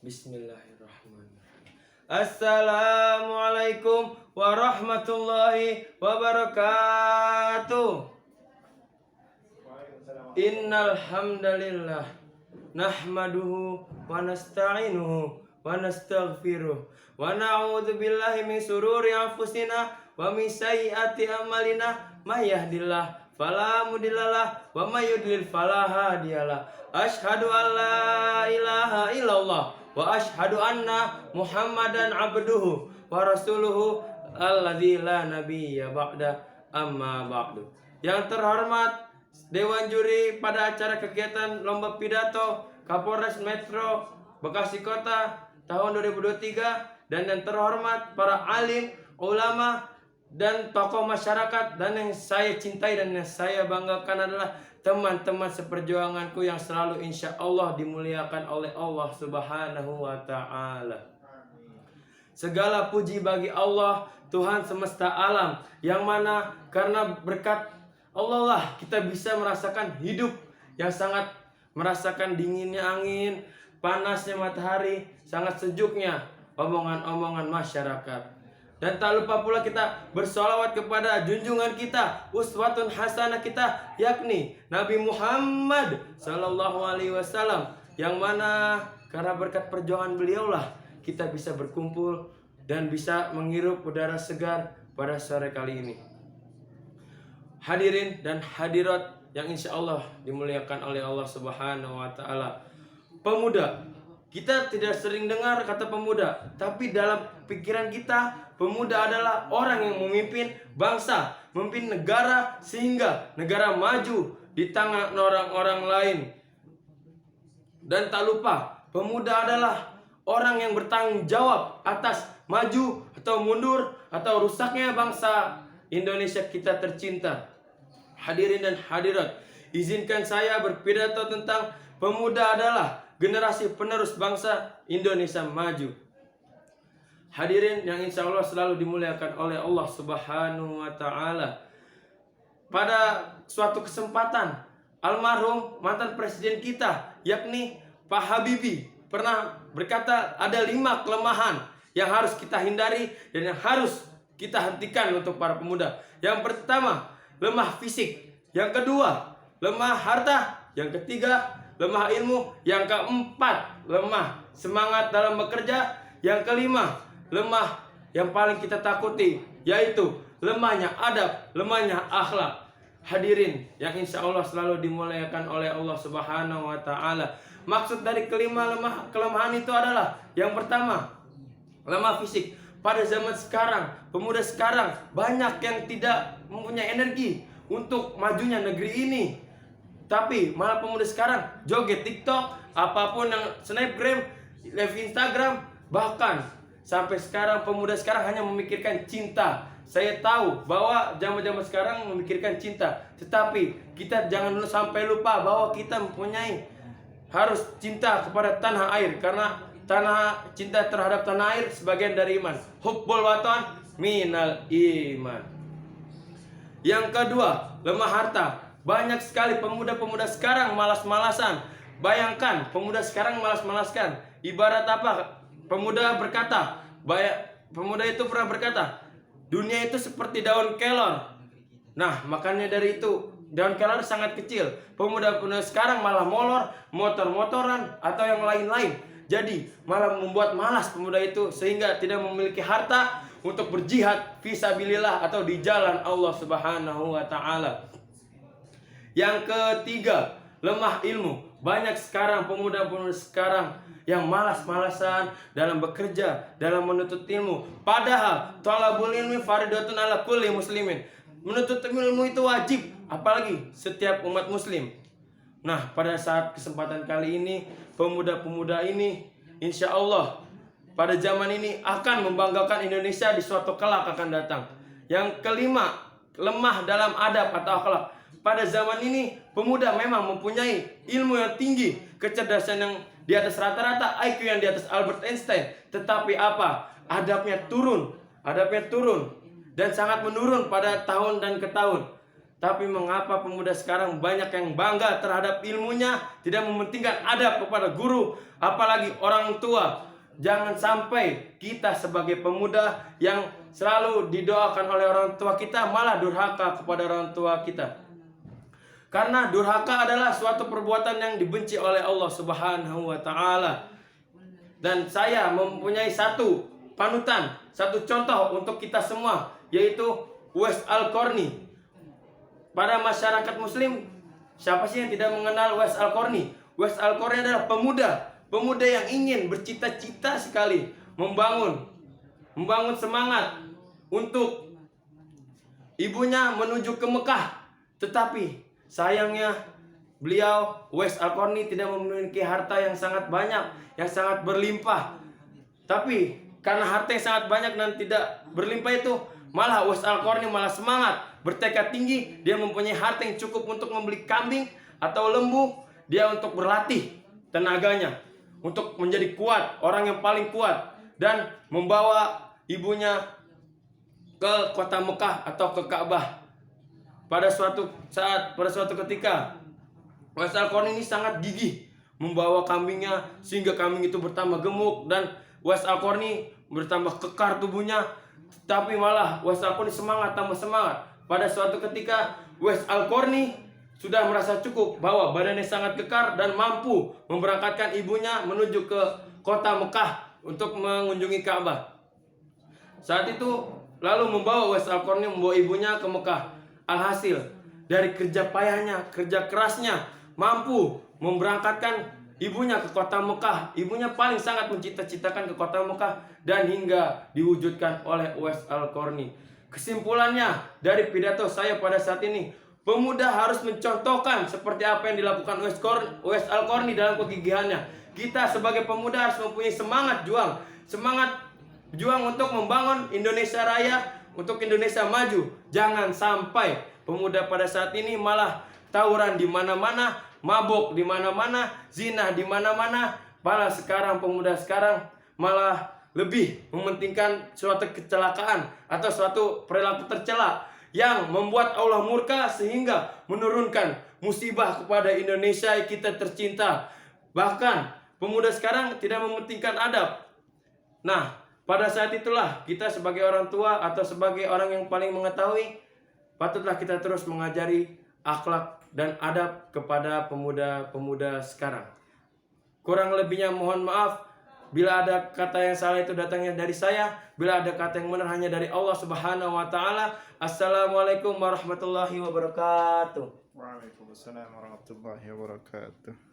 Bismillahirrahmanirrahim. Assalamualaikum warahmatullahi wabarakatuh. Innal hamdalillah nahmaduhu wa nasta'inuhu wa nastaghfiruh wa na'udzu billahi min sururi anfusina wa min sayyiati a'malina may yahdihillahu fala mudhillalah wa may yudlil fala hadiyalah. Asyhadu an la ilaha illallah wa asyhadu anna Muhammadan abduhu wa rasuluhu alladzi la nabiyya ba'da, amma ba'du. Yang terhormat Dewan Juri pada acara kegiatan Lomba Pidato Kapolres Metro Bekasi Kota tahun 2023, dan yang terhormat para alim, ulama, dan tokoh masyarakat, dan yang saya cintai dan yang saya banggakan adalah teman-teman seperjuanganku yang selalu insya Allah dimuliakan oleh Allah Subhanahu wa Ta'ala. Segala puji bagi Allah, Tuhan semesta alam, yang mana karena berkat Allah lah kita bisa merasakan hidup, yang sangat merasakan dinginnya angin, panasnya matahari, sangat sejuknya omongan-omongan masyarakat. Dan tak lupa pula kita bersolawat kepada junjungan kita, uswatun hasanah kita, yakni Nabi Muhammad Sallallahu Alaihi Wasallam, yang mana karena berkat perjuangan beliau lah kita bisa berkumpul dan bisa menghirup udara segar pada sore kali ini. Hadirin dan hadirat yang insya Allah dimuliakan oleh Allah Subhanahu wa Ta'ala. Pemuda, kita tidak sering dengar kata pemuda, tapi dalam pikiran kita, pemuda adalah orang yang memimpin bangsa, memimpin negara, sehingga negara maju di tangan orang-orang lain. Dan tak lupa, pemuda adalah orang yang bertanggung jawab atas maju atau mundur atau rusaknya bangsa Indonesia kita tercinta. Hadirin dan hadirat, izinkan saya berpidato tentang pemuda adalah generasi penerus bangsa Indonesia maju. Hadirin yang insya Allah selalu dimuliakan oleh Allah Subhanahu wa Ta'ala. Pada suatu kesempatan, almarhum mantan presiden kita, yakni Pak Habibie, pernah berkata ada 5 kelemahan yang harus kita hindari dan yang harus kita hentikan untuk para pemuda. Yang pertama, lemah fisik. Yang kedua, lemah harta. Yang ketiga, lemah ilmu. Yang keempat, lemah semangat dalam bekerja. Yang kelima, lemah yang paling kita takuti, yaitu lemahnya adab, lemahnya akhlak. Hadirin yang insya Allah selalu dimuliakan oleh Allah Subhanahu wa Ta'ala. Maksud dari kelemahan itu adalah yang pertama, lemah fisik. Pada zaman sekarang, pemuda sekarang banyak yang tidak mempunyai energi untuk majunya negeri ini. Tapi malah pemuda sekarang joget TikTok, apapun yang snapgram, live Instagram, bahkan sampai sekarang pemuda sekarang hanya memikirkan cinta. Saya tahu bahwa zaman-zaman sekarang memikirkan cinta, tetapi kita jangan sampai lupa bahwa kita mempunyai harus cinta kepada tanah air, karena cinta terhadap tanah air sebagian dari iman. Hubbul watan minal iman. Yang kedua, lemah harta. Banyak sekali pemuda-pemuda sekarang malas-malasan. Bayangkan, pemuda sekarang malas-malaskan. Ibarat apa? Pemuda itu pernah berkata, dunia itu seperti daun kelor. Nah, makanya dari itu, daun kelor sangat kecil. Pemuda-pemuda sekarang malah molor, motor-motoran, atau yang lain-lain. Jadi malah membuat malas pemuda itu, sehingga tidak memiliki harta untuk berjihad fisabilillah atau di jalan Allah Subhanahu wa Ta'ala. Yang ketiga, lemah ilmu. Banyak sekarang pemuda-pemuda sekarang yang malas-malasan dalam bekerja, dalam menuntut ilmu. Padahal thalabul ilmi fardhatun ala kulli muslimin. Menuntut ilmu itu wajib, apalagi setiap umat muslim. Nah, pada saat kesempatan kali ini, pemuda-pemuda ini insya Allah pada zaman ini akan membanggakan Indonesia di suatu kelak akan datang. Yang kelima, lemah dalam adab atau akhlak. Pada zaman ini, pemuda memang mempunyai ilmu yang tinggi, kecerdasan yang di atas rata-rata, IQ yang di atas Albert Einstein. Tetapi apa? Adabnya turun dan sangat menurun pada tahun dan ke tahun. Tapi mengapa pemuda sekarang banyak yang bangga terhadap ilmunya, tidak mementingkan adab kepada guru, apalagi orang tua. Jangan sampai kita sebagai pemuda yang selalu didoakan oleh orang tua kita malah durhaka kepada orang tua kita. Karena durhaka adalah suatu perbuatan yang dibenci oleh Allah Subhanahu wa taala. Dan saya mempunyai satu panutan, satu contoh untuk kita semua, yaitu Uwais Al-Qarni. Pada masyarakat muslim, siapa sih yang tidak mengenal Uwais Al-Qarni? Uwais Al-Qarni adalah pemuda yang ingin bercita-cita sekali membangun semangat untuk ibunya menuju ke Mekah. Tetapi sayangnya beliau Uwais Al-Qarni tidak memiliki harta yang sangat banyak, yang sangat berlimpah. Tapi karena harta yang sangat banyak dan tidak berlimpah itu, malah Uwais Al-Qarni malah semangat, bertekad tinggi. Dia mempunyai harta yang cukup untuk membeli kambing atau lembu. Dia untuk berlatih tenaganya, untuk menjadi kuat, orang yang paling kuat, dan membawa ibunya ke kota Mekah atau ke Ka'bah. Pada suatu ketika, Uwais Al-Qarni ini sangat gigih membawa kambingnya sehingga kambing itu bertambah gemuk dan Uwais Al-Qarni bertambah kekar tubuhnya. Tapi malah Uwais Al-Qarni tambah semangat. Pada suatu ketika Uwais Al-Qarni sudah merasa cukup bahwa badannya sangat kekar dan mampu memberangkatkan ibunya menuju ke kota Mekah untuk mengunjungi Ka'bah. Saat itu lalu Uwais Al-Qarni membawa ibunya ke Mekah. Alhasil dari kerja payahnya, kerja kerasnya, mampu memberangkatkan ibunya ke kota Mekah. Ibunya paling sangat mencita-citakan ke kota Mekah dan hingga diwujudkan oleh Uwais Al-Qarni. Kesimpulannya dari pidato saya pada saat ini, pemuda harus mencontohkan seperti apa yang dilakukan Uwais Al-Qarni dalam kegigihannya. Kita sebagai pemuda harus mempunyai semangat juang untuk membangun Indonesia Raya, untuk Indonesia maju. Jangan sampai pemuda pada saat ini malah tawuran di mana-mana, mabuk di mana-mana, zina di mana-mana. Malah sekarang pemuda sekarang malah lebih mementingkan suatu kecelakaan atau suatu perilaku tercela yang membuat Allah murka sehingga menurunkan musibah kepada Indonesia kita tercinta. Bahkan pemuda sekarang tidak mementingkan adab. Nah, pada saat itulah kita sebagai orang tua atau sebagai orang yang paling mengetahui, patutlah kita terus mengajari akhlak dan adab kepada pemuda-pemuda sekarang. Kurang lebihnya mohon maaf. Bila ada kata yang salah itu datangnya dari saya, bila ada kata yang benar hanya dari Allah Subhanahu wa taala. Assalamualaikum warahmatullahi wabarakatuh. Waalaikumsalam warahmatullahi wabarakatuh.